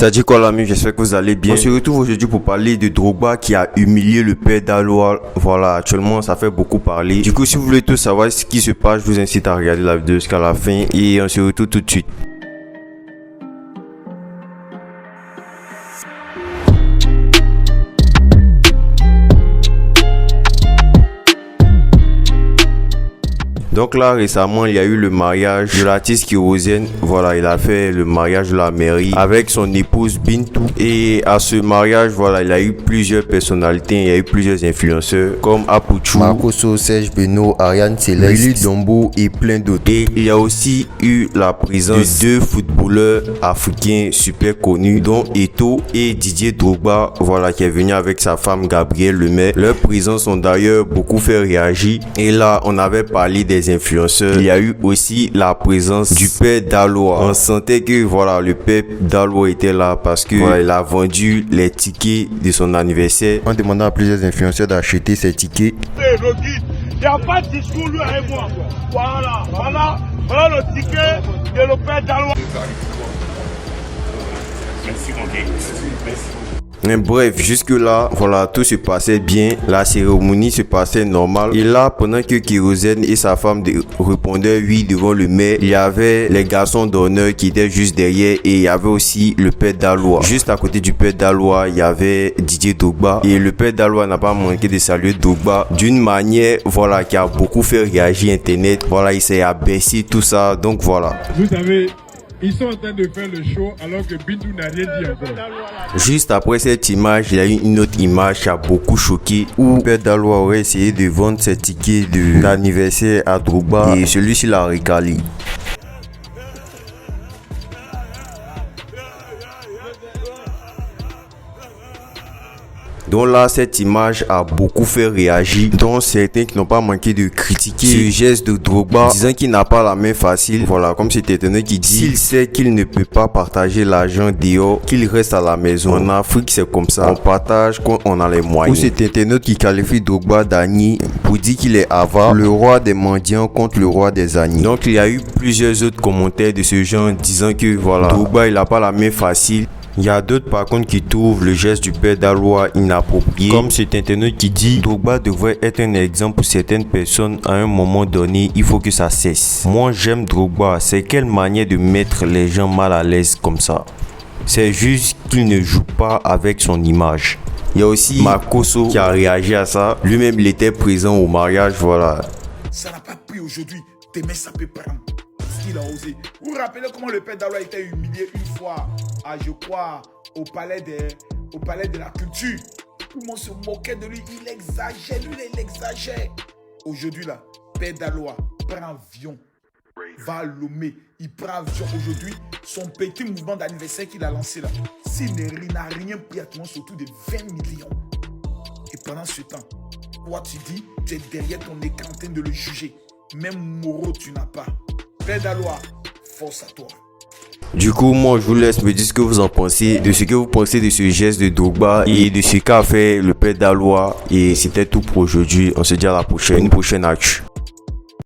Ça dit quoi l'ami, j'espère que vous allez bien. On se retrouve aujourd'hui pour parler de Drogba qui a humilié le père d'Aloa. Voilà, actuellement ça fait beaucoup parler. Du coup, si vous voulez tout savoir ce qui se passe, je vous incite à regarder la vidéo jusqu'à la fin et on se retrouve tout de suite. Donc là récemment il y a eu le mariage de l'artiste Kérosène. Voilà, il a fait le mariage de la mairie avec son épouse Bintou. Et à ce mariage, voilà, il y a eu plusieurs personnalités, il y a eu plusieurs influenceurs comme Apuchu, Marcoso, Serge Beno, Ariane Céleste, Willy Dombo et plein d'autres. Et il y a aussi eu la présence de deux footballeurs africains super connus dont Eto'o et Didier Drogba, voilà, qui est venu avec sa femme Gabrielle Lemay. Leurs présences ont d'ailleurs beaucoup fait réagir. Et là on avait parlé des influenceurs. Il y a eu aussi la présence du père d'Aloa. On sentait que voilà, le père d'Aloa était là parce que voilà, il a vendu les tickets de son anniversaire en demandant à plusieurs influenceurs d'acheter ces tickets. Il n'y a pas de discours lui et moi. Voilà le ticket de le père d'Aloa. Merci mon gars. Merci. Mais bref, jusque là, voilà, tout se passait bien, la cérémonie se passait normal. Et là, pendant que Kérosène et sa femme répondaient oui devant le maire, il y avait les garçons d'honneur qui étaient juste derrière et il y avait aussi le père d'Aloa. Juste à côté du père d'Aloa, il y avait Didier Drogba et le père d'Aloa n'a pas manqué de saluer Drogba d'une manière, voilà, qui a beaucoup fait réagir Internet. Voilà, il s'est abaissé tout ça, donc voilà. Vous savez, ils sont en train de faire le show alors que Bintou n'a rien dit encore. Juste après cette image, il y a eu une autre image qui a beaucoup choqué où Père d'Aloa aurait essayé de vendre ses tickets d'anniversaire à Drogba et celui-ci l'a recalé. Donc là, cette image a beaucoup fait réagir, dont certains qui n'ont pas manqué de critiquer ce geste de Drogba, disant qu'il n'a pas la main facile. Voilà, comme cet internaute qui dit s'il sait qu'il ne peut pas partager l'argent dehors, qu'il reste à la maison. En Afrique, c'est comme ça, on partage quand on a les moyens. Ou cet internaute qui qualifie Drogba d'Agni pour dire qu'il est avare, le roi des mendiants contre le roi des Agnis. Donc il y a eu plusieurs autres commentaires de ce genre disant que voilà, Drogba il n'a pas la main facile. Il y a d'autres par contre qui trouvent le geste du père d'Aloa inapproprié, comme cet internaute qui dit Drogba devrait être un exemple pour certaines personnes à un moment donné, il faut que ça cesse. Moi j'aime Drogba, c'est quelle manière de mettre les gens mal à l'aise comme ça. C'est juste qu'il ne joue pas avec son image. Il y a aussi Marcoso qui a réagi à ça, lui-même il était présent au mariage, voilà. Ça n'a pas pris aujourd'hui, demain ça peut prendre. Il a osé. Vous vous rappelez comment le père d'Aloa a été humilié une fois, je crois, au palais de la culture. Tout le monde se moquait de lui, il exagère, il exagère. Aujourd'hui là, père d'Aloa prend avion, va à Lomé, il prend avion aujourd'hui. Son petit mouvement d'anniversaire qu'il a lancé là, s'il n'a rien pris à tout le monde, surtout de 20 millions. Et pendant ce temps, toi tu dis, tu es derrière ton écran en train de le juger. Même Moro tu n'as pas. Père d'Aloa, force à toi. Du coup, moi je vous laisse me dire ce que vous en pensez, de ce que vous pensez de ce geste de Drogba et de ce qu'a fait le père d'Aloa. Et c'était tout pour aujourd'hui. On se dit à la prochaine, une prochaine actu.